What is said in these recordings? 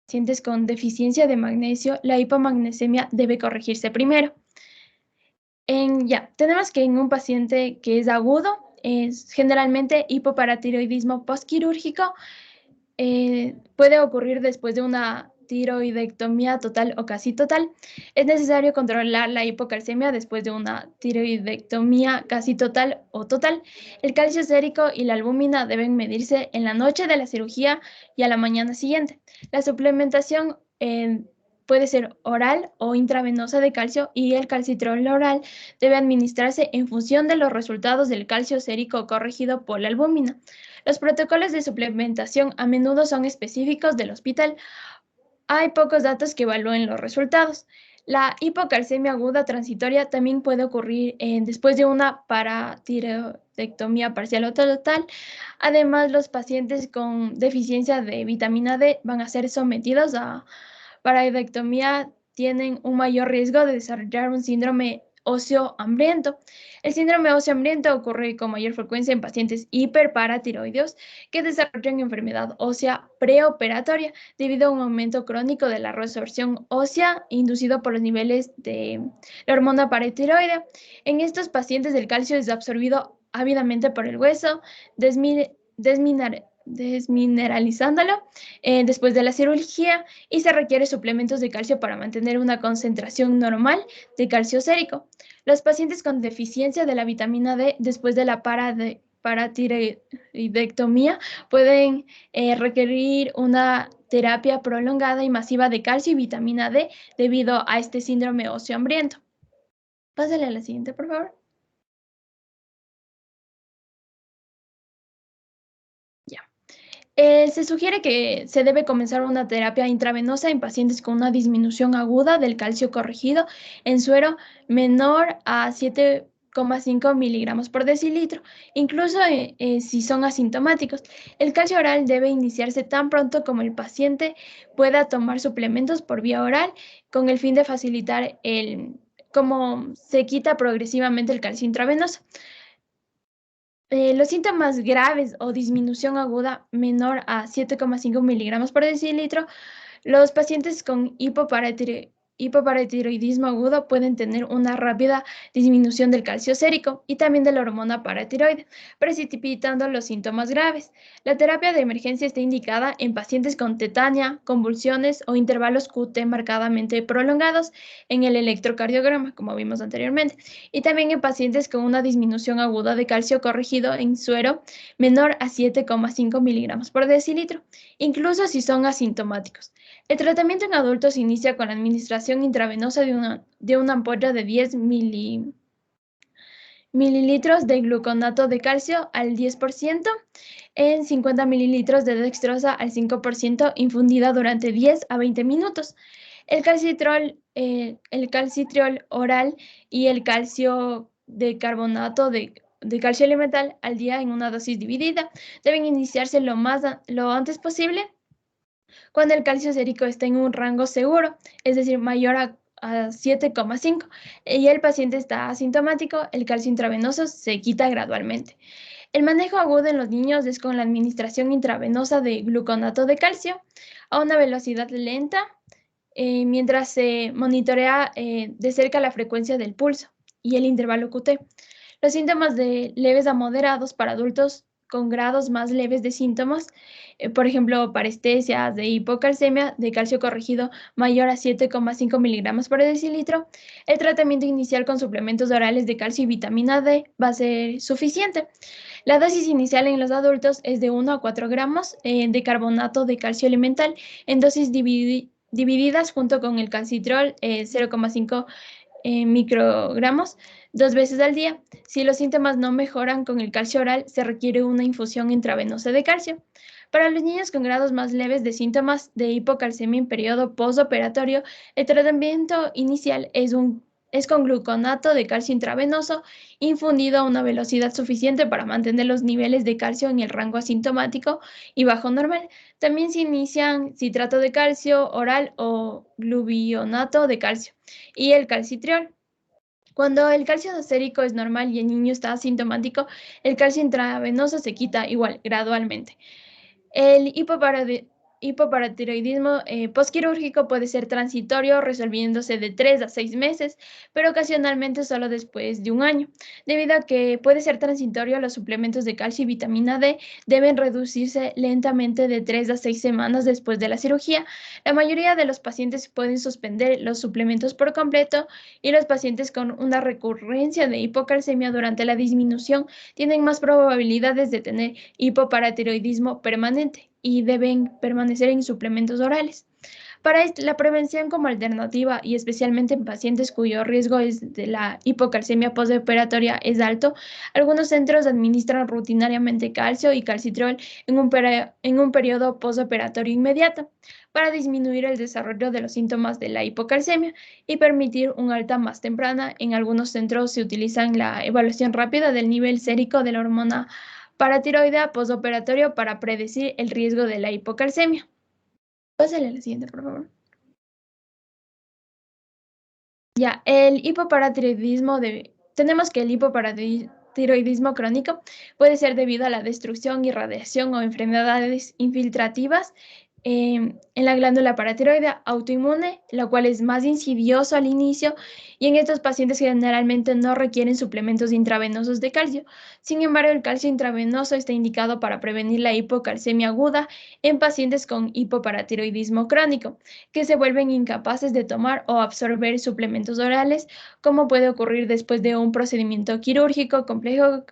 pacientes con deficiencia de magnesio, la hipomagnesemia debe corregirse primero. Tenemos que en un paciente que es agudo, es generalmente hipoparatiroidismo postquirúrgico, puede ocurrir después de una tiroidectomía total o casi total. Es necesario controlar la hipocalcemia después de una tiroidectomía casi total o total. El calcio sérico y la albúmina deben medirse en la noche de la cirugía y a la mañana siguiente. La suplementación puede ser oral o intravenosa de calcio y el calcitrol oral debe administrarse en función de los resultados del calcio sérico corregido por la albúmina. Los protocolos de suplementación a menudo son específicos del hospital. Hay pocos datos que evalúen los resultados. La hipocalcemia aguda transitoria también puede ocurrir después de una paratiroidectomía parcial o total. Además, los pacientes con deficiencia de vitamina D van a ser sometidos a paratiroidectomía, tienen un mayor riesgo de desarrollar un síndrome óseo hambriento. El síndrome óseo hambriento ocurre con mayor frecuencia en pacientes hiperparatiroideos que desarrollan enfermedad ósea preoperatoria debido a un aumento crónico de la resorción ósea inducido por los niveles de la hormona paratiroidea. En estos pacientes el calcio es absorbido ávidamente por el hueso, desmineralizándolo después de la cirugía, y se requiere suplementos de calcio para mantener una concentración normal de calcio sérico. Los pacientes con deficiencia de la vitamina D después de la paratiroidectomía pueden requerir una terapia prolongada y masiva de calcio y vitamina D debido a este síndrome óseo hambriento. Pásale a la siguiente, por favor. Se sugiere que se debe comenzar una terapia intravenosa en pacientes con una disminución aguda del calcio corregido en suero menor a 7,5 miligramos por decilitro, incluso si son asintomáticos. El calcio oral debe iniciarse tan pronto como el paciente pueda tomar suplementos por vía oral con el fin de facilitar cómo se quita progresivamente el calcio intravenoso. Los síntomas graves o disminución aguda menor a 7,5 miligramos por decilitro, los pacientes con hipoparatiroidismo agudo pueden tener una rápida disminución del calcio sérico y también de la hormona paratiroide, precipitando los síntomas graves. La terapia de emergencia está indicada en pacientes con tetania, convulsiones o intervalos QT marcadamente prolongados en el electrocardiograma, como vimos anteriormente, y también en pacientes con una disminución aguda de calcio corregido en suero menor a 7,5 miligramos por decilitro, incluso si son asintomáticos. El tratamiento en adultos inicia con la administración intravenosa de una ampolla de 10 mililitros de gluconato de calcio al 10% en 50 mililitros de dextrosa al 5% infundida durante 10 a 20 minutos. El calcitriol oral y el calcio de carbonato de calcio elemental al día en una dosis dividida deben iniciarse lo antes posible cuando el calcio sérico está en un rango seguro, es decir, mayor a 7,5, y el paciente está asintomático, el calcio intravenoso se quita gradualmente. El manejo agudo en los niños es con la administración intravenosa de gluconato de calcio a una velocidad lenta, mientras se monitorea de cerca la frecuencia del pulso y el intervalo QT. Los síntomas de leves a moderados para adultos con grados más leves de síntomas, por ejemplo, parestesias de hipocalcemia de calcio corregido mayor a 7,5 miligramos por decilitro, el tratamiento inicial con suplementos orales de calcio y vitamina D va a ser suficiente. La dosis inicial en los adultos es de 1 a 4 gramos de carbonato de calcio elemental en dosis divididas junto con el calcitrol 0,5 microgramos 2 veces al día. Si los síntomas no mejoran con el calcio oral, se requiere una infusión intravenosa de calcio. Para los niños con grados más leves de síntomas de hipocalcemia en periodo postoperatorio, el tratamiento inicial es con gluconato de calcio intravenoso infundido a una velocidad suficiente para mantener los niveles de calcio en el rango asintomático y bajo normal. También se inician citrato de calcio oral o gluvionato de calcio y el calcitriol. Cuando el calcio sérico es normal y el niño está asintomático, el calcio intravenoso se quita igual, gradualmente. El hipoparatiroidismo postquirúrgico puede ser transitorio, resolviéndose de 3 a 6 meses, pero ocasionalmente solo después de un año. Debido a que puede ser transitorio, los suplementos de calcio y vitamina D deben reducirse lentamente de 3 a 6 semanas después de la cirugía. La mayoría de los pacientes pueden suspender los suplementos por completo y los pacientes con una recurrencia de hipocalcemia durante la disminución tienen más probabilidades de tener hipoparatiroidismo permanente y deben permanecer en suplementos orales. Para la prevención como alternativa y especialmente en pacientes cuyo riesgo de la hipocalcemia postoperatoria es alto, algunos centros administran rutinariamente calcio y calcitriol en un periodo postoperatorio inmediato para disminuir el desarrollo de los síntomas de la hipocalcemia y permitir un alta más temprana. En algunos centros se utiliza la evaluación rápida del nivel sérico de la hormona paratiroidea postoperatorio para predecir el riesgo de la hipocalcemia. Pásale a la siguiente, por favor. Ya, el hipoparatiroidismo tenemos que el hipoparatiroidismo crónico puede ser debido a la destrucción, irradiación o enfermedades infiltrativas en la glándula paratiroidea autoinmune, la cual es más insidioso al inicio y en estos pacientes generalmente no requieren suplementos intravenosos de calcio. Sin embargo, el calcio intravenoso está indicado para prevenir la hipocalcemia aguda en pacientes con hipoparatiroidismo crónico que se vuelven incapaces de tomar o absorber suplementos orales, como puede ocurrir después de un procedimiento quirúrgico complejo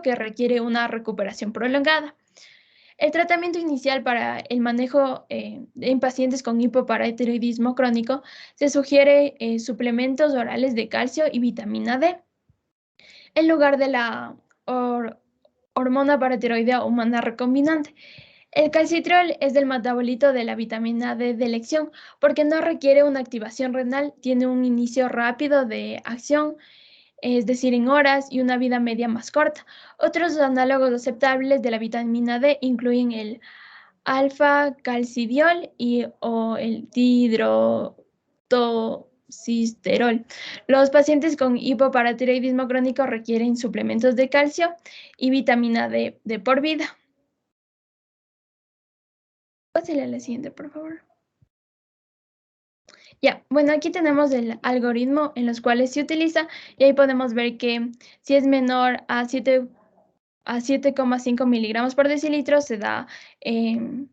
que requiere una recuperación prolongada. El tratamiento inicial para el manejo en pacientes con hipoparatiroidismo crónico se sugiere suplementos orales de calcio y vitamina D en lugar de la hormona paratiroidea humana recombinante. El calcitriol es del metabolito de la vitamina D de elección porque no requiere una activación renal, tiene un inicio rápido de acción, es decir, en horas y una vida media más corta. Otros análogos aceptables de la vitamina D incluyen el alfa-calcidiol o el dihidrotocisterol. Los pacientes con hipoparatiroidismo crónico requieren suplementos de calcio y vitamina D de por vida. Pásale a la siguiente, por favor. Ya, bueno, aquí tenemos el algoritmo en los cuales se utiliza y ahí podemos ver que si es menor a 7,5 miligramos por decilitro se da un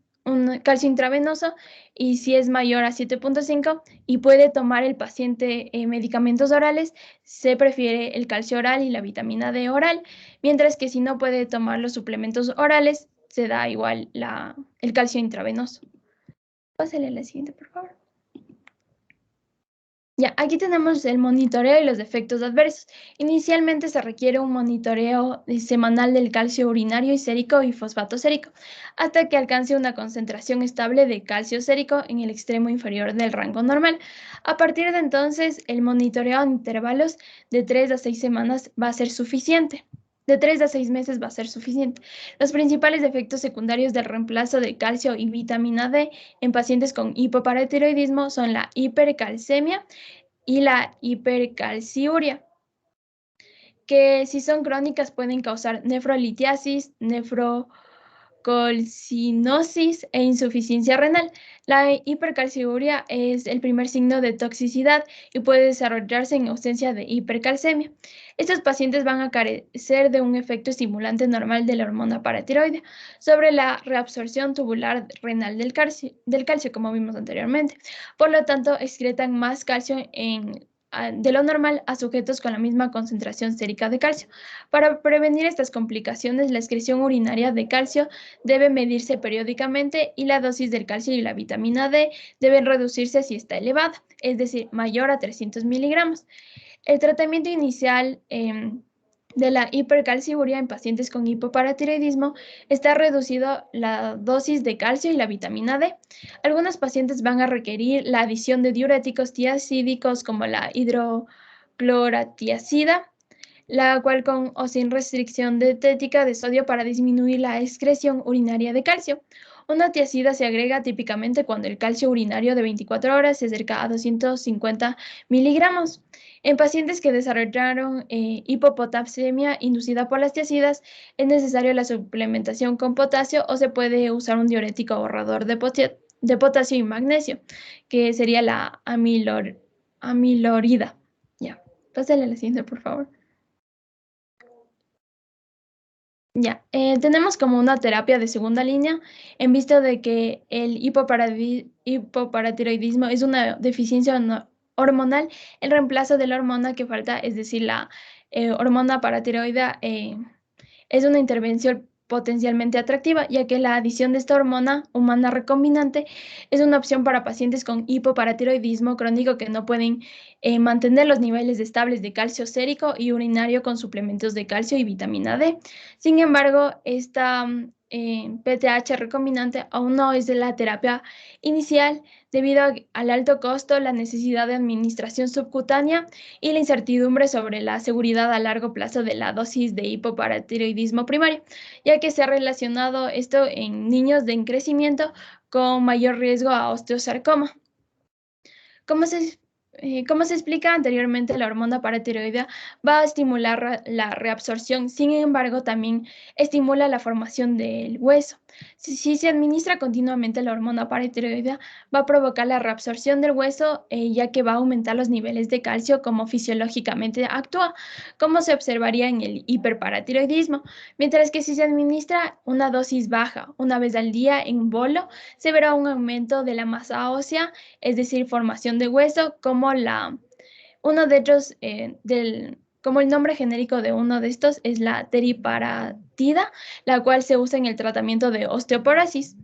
calcio intravenoso y si es mayor a 7,5 y puede tomar el paciente medicamentos orales, se prefiere el calcio oral y la vitamina D oral, mientras que si no puede tomar los suplementos orales, se da igual el calcio intravenoso. Pásale a la siguiente, por favor. Ya, aquí tenemos el monitoreo y los efectos adversos. Inicialmente se requiere un monitoreo semanal del calcio urinario y sérico y fosfato sérico, hasta que alcance una concentración estable de calcio sérico en el extremo inferior del rango normal. A partir de entonces, el monitoreo a intervalos de 3 a 6 semanas va a ser suficiente. De 3 a 6 meses va a ser suficiente. Los principales efectos secundarios del reemplazo de calcio y vitamina D en pacientes con hipoparatiroidismo son la hipercalcemia y la hipercalciuria, que si son crónicas pueden causar nefrolitiasis, nefrocolcinosis e insuficiencia renal. La hipercalciuria es el primer signo de toxicidad y puede desarrollarse en ausencia de hipercalcemia. Estos pacientes van a carecer de un efecto estimulante normal de la hormona paratiroidea sobre la reabsorción tubular renal del calcio, como vimos anteriormente. Por lo tanto, excretan más calcio de lo normal a sujetos con la misma concentración sérica de calcio. Para prevenir estas complicaciones, la excreción urinaria de calcio debe medirse periódicamente y la dosis del calcio y la vitamina D deben reducirse si está elevada, es decir, mayor a 300 miligramos. El tratamiento inicial de la hipercalciuria en pacientes con hipoparatiroidismo está reducido la dosis de calcio y la vitamina D. Algunos pacientes van a requerir la adición de diuréticos tiacídicos como la hidrocloratiazida, la cual con o sin restricción dietética de sodio para disminuir la excreción urinaria de calcio. Una tiacida se agrega típicamente cuando el calcio urinario de 24 horas se acerca a 250 miligramos. En pacientes que desarrollaron hipopotasemia inducida por las tiacidas, es necesaria la suplementación con potasio o se puede usar un diurético ahorrador de potasio y magnesio, que sería la amilorida. Ya, pásale a la siguiente, por favor. Ya, tenemos como una terapia de segunda línea en vista de que el hipoparatiroidismo es una deficiencia hormonal. El reemplazo de la hormona que falta, es decir, la hormona paratiroidea, es una intervención potencialmente atractiva, ya que la adición de esta hormona humana recombinante es una opción para pacientes con hipoparatiroidismo crónico que no pueden mantener los niveles estables de calcio sérico y urinario con suplementos de calcio y vitamina D. Sin embargo, esta PTH recombinante aún no es de la terapia inicial debido al alto costo, la necesidad de administración subcutánea y la incertidumbre sobre la seguridad a largo plazo de la dosis de hipoparatiroidismo primario, ya que se ha relacionado esto en niños en crecimiento con mayor riesgo a osteosarcoma. Como como se explica anteriormente, la hormona paratiroidea va a estimular la reabsorción, sin embargo, también estimula la formación del hueso. Si se administra continuamente la hormona paratiroidea, va a provocar la reabsorción del hueso, ya que va a aumentar los niveles de calcio como fisiológicamente actúa, como se observaría en el hiperparatiroidismo, mientras que si se administra una dosis baja una vez al día en bolo, se verá un aumento de la masa ósea, es decir, formación de hueso, como uno de ellos, como el nombre genérico de uno de estos es la teriparatida, la cual se usa en el tratamiento de osteoporosis.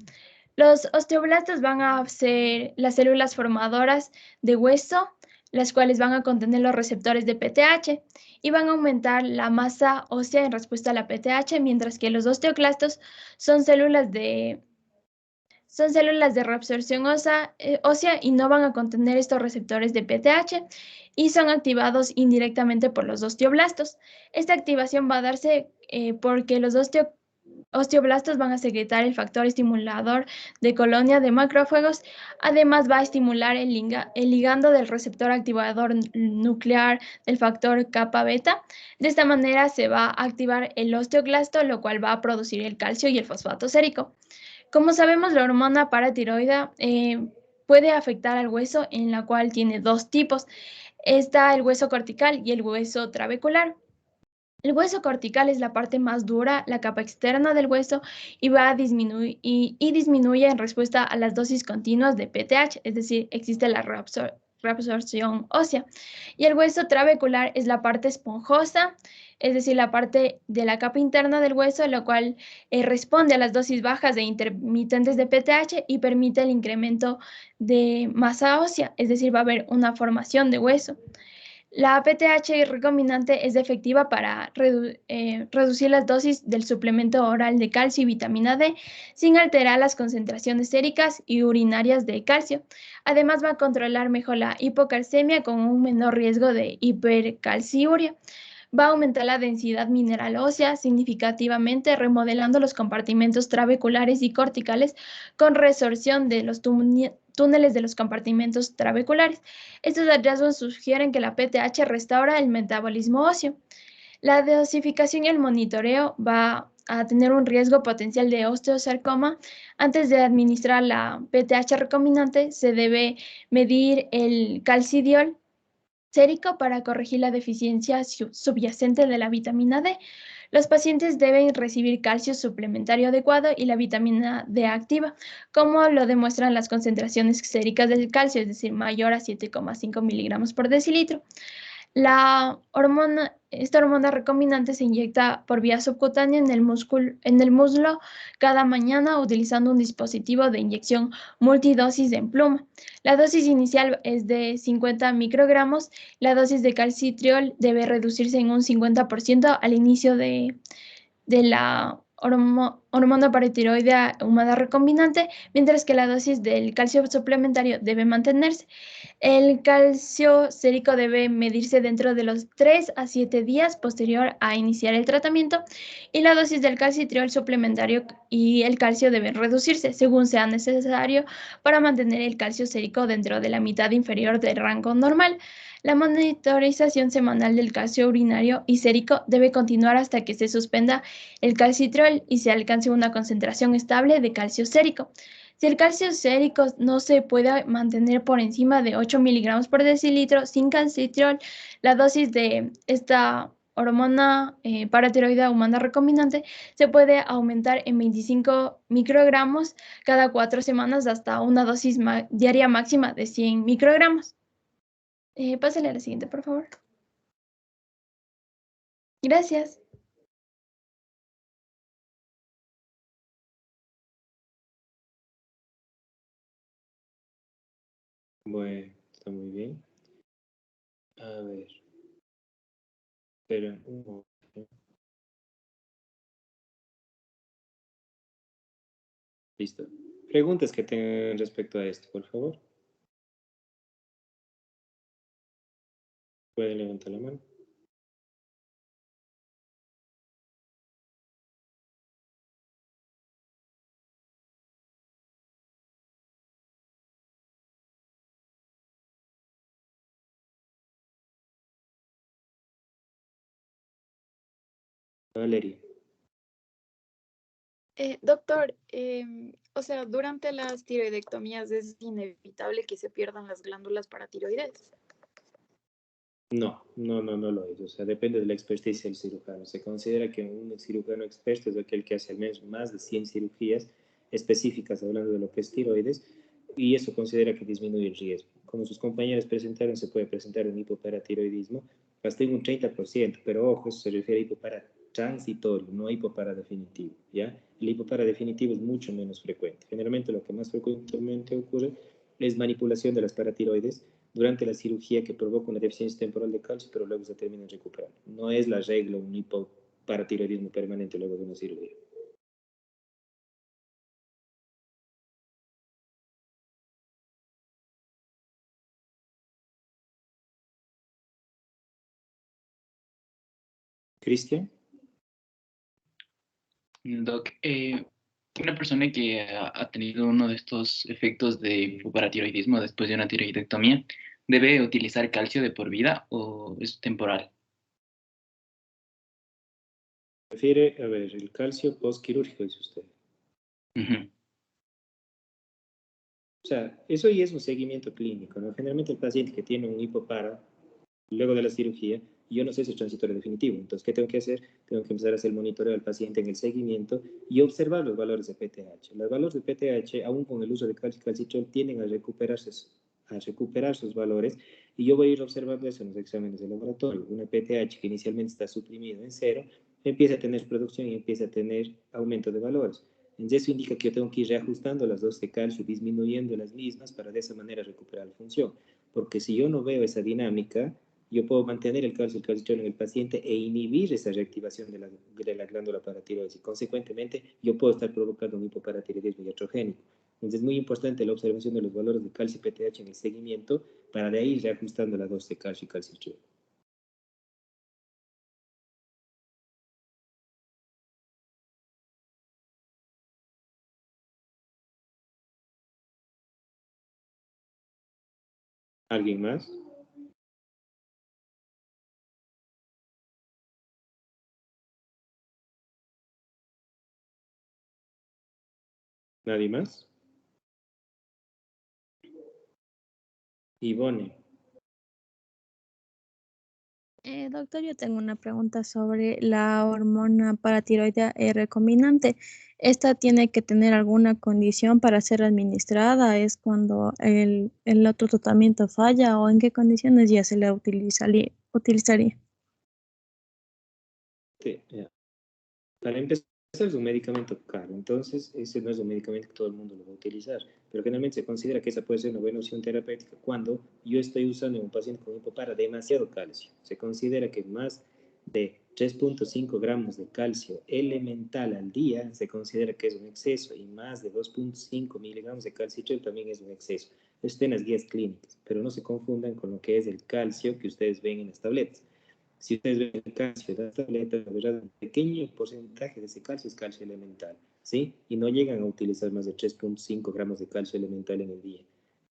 Los osteoblastos van a ser las células formadoras de hueso, las cuales van a contener los receptores de PTH y van a aumentar la masa ósea en respuesta a la PTH, mientras que los osteoclastos son células de reabsorción ósea y no van a contener estos receptores de PTH y son activados indirectamente por los osteoblastos. Esta activación va a darse porque los osteoblastos van a secretar el factor estimulador de colonia de macrófagos. Además, va a estimular el ligando del receptor activador nuclear del factor kappa beta. De esta manera se va a activar el osteoclasto, lo cual va a producir el calcio y el fosfato sérico. Como sabemos, la hormona paratiroidea puede afectar al hueso, en la cual tiene dos tipos. Está el hueso cortical y el hueso trabecular. El hueso cortical es la parte más dura, la capa externa del hueso, y va a disminuir y disminuye en respuesta a las dosis continuas de PTH, es decir, existe la reabsorción ósea. Y el hueso trabecular es la parte esponjosa, es decir, la parte de la capa interna del hueso, la cual responde a las dosis bajas de intermitentes de PTH y permite el incremento de masa ósea, es decir, va a haber una formación de hueso. La PTH recombinante es efectiva para reducir las dosis del suplemento oral de calcio y vitamina D sin alterar las concentraciones séricas y urinarias de calcio. Además, va a controlar mejor la hipocalcemia con un menor riesgo de hipercalciuria. Va a aumentar la densidad mineral ósea significativamente, remodelando los compartimentos trabeculares y corticales con resorción de los túneles de los compartimentos trabeculares. Estos hallazgos sugieren que la PTH restaura el metabolismo óseo. La dosificación y el monitoreo va a tener un riesgo potencial de osteosarcoma. Antes de administrar la PTH recombinante, se debe medir el calcidiol sérico para corregir la deficiencia subyacente de la vitamina D. Los pacientes deben recibir calcio suplementario adecuado y la vitamina D activa, como lo demuestran las concentraciones séricas del calcio, es decir, mayor a 7,5 miligramos por decilitro. Esta hormona recombinante se inyecta por vía subcutánea en el muslo cada mañana utilizando un dispositivo de inyección multidosis en pluma. La dosis inicial es de 50 microgramos. La dosis de calcitriol debe reducirse en un 50% al inicio de la hormona paratiroidea humana recombinante, mientras que la dosis del calcio suplementario debe mantenerse. El calcio sérico debe medirse dentro de los 3 a 7 días posterior a iniciar el tratamiento y la dosis del calcitriol suplementario y el calcio deben reducirse según sea necesario para mantener el calcio sérico dentro de la mitad inferior del rango normal. La monitorización semanal del calcio urinario y sérico debe continuar hasta que se suspenda el calcitriol y se alcance una concentración estable de calcio sérico. Si el calcio sérico no se puede mantener por encima de 8 miligramos por decilitro sin calcitriol, la dosis de esta hormona paratiroidea humana recombinante se puede aumentar en 25 microgramos cada 4 semanas hasta una dosis diaria máxima de 100 microgramos. Pásale a la siguiente, por favor. Gracias. Bueno, está muy bien. A ver, esperen un momento. Listo. Preguntas que tengan respecto a esto, por favor. Pueden levantar la mano. Valeria. Doctor, o sea, durante las tiroidectomías es inevitable que se pierdan las glándulas paratiroides. No lo es. O sea, depende de la experticia del cirujano. Se considera que un cirujano experto es aquel que hace al menos más de 100 cirugías específicas hablando de lo que es tiroides y eso considera que disminuye el riesgo. Como sus compañeros presentaron, se puede presentar un hipoparatiroidismo hasta en un 30%, pero ojo, eso se refiere a hipopara transitorio, no a hipopara definitivo, ¿ya? El hipopara definitivo es mucho menos frecuente. Generalmente lo que más frecuentemente ocurre es manipulación de las paratiroides durante la cirugía que provoca una deficiencia temporal de calcio, pero luego se termina recuperando. No es la regla un hipoparatiroidismo permanente luego de una cirugía. Cristian. Doc, una persona que ha tenido uno de estos efectos de hipoparatiroidismo después de una tiroidectomía, ¿debe utilizar calcio de por vida o es temporal? Refiere, a ver, el calcio postquirúrgico, dice usted. Ujú. O sea, eso ya es un seguimiento clínico, ¿no? Generalmente el paciente que tiene un hipopara, luego de la cirugía, yo no sé si es transitorio definitivo. Entonces, ¿qué tengo que hacer? Tengo que empezar a hacer el monitoreo del paciente en el seguimiento y observar los valores de PTH. Los valores de PTH, aún con el uso de calcio y calcitrol, tienden a recuperar sus valores y yo voy a ir observando eso en los exámenes de laboratorio. Una PTH que inicialmente está suprimida en cero, empieza a tener producción y empieza a tener aumento de valores. Entonces, eso indica que yo tengo que ir reajustando las dosis de calcio, disminuyendo las mismas para de esa manera recuperar la función. Porque si yo no veo esa dinámica, yo puedo mantener el calcio y el calcitrol en el paciente e inhibir esa reactivación de la glándula paratiroides y consecuentemente yo puedo estar provocando un hipoparatiroidismo iatrogénico. Entonces es muy importante la observación de los valores de calcio y PTH en el seguimiento para de ahí ir reajustando la dosis de calcio y calcitrol. ¿Alguien más? ¿Nadie más? Ivone. Doctor, yo tengo una pregunta sobre la hormona paratiroidea recombinante. ¿Esta tiene que tener alguna condición para ser administrada? ¿Es cuando el otro tratamiento falla o en qué condiciones ya se le utilizaría? Sí, para empezar, es un medicamento caro, entonces ese no es un medicamento que todo el mundo lo va a utilizar, pero generalmente se considera que esa puede ser una buena opción terapéutica cuando yo estoy usando en un paciente con hipopara demasiado calcio. Se considera que más de 3.5 gramos de calcio elemental al día se considera que es un exceso y más de 2.5 miligramos de calcitrol también es un exceso. Esto está en las guías clínicas, pero no se confundan con lo que es el calcio que ustedes ven en las tabletas. Si ustedes ven el calcio de las tabletas, la verdad, un pequeño porcentaje de ese calcio es calcio elemental, ¿sí? Y no llegan a utilizar más de 3.5 gramos de calcio elemental en el día.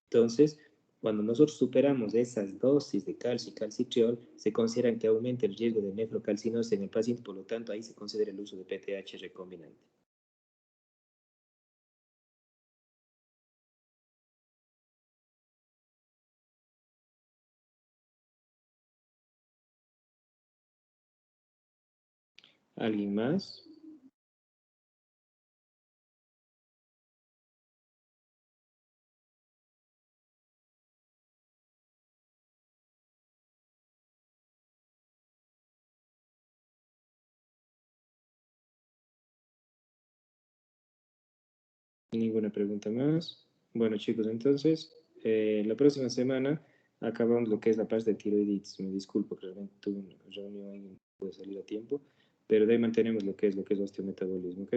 Entonces, cuando nosotros superamos esas dosis de calcio y calcitriol, se considera que aumenta el riesgo de nefrocalcinosis en el paciente, por lo tanto, ahí se considera el uso de PTH recombinante. ¿Alguien más? Ninguna pregunta más. Bueno, chicos, entonces, la próxima semana acabamos lo que es la parte de tiroiditis. Me disculpo que realmente tuve una reunión y no pude salir a tiempo, pero de ahí mantenemos lo que es osteometabolismo, ¿ok?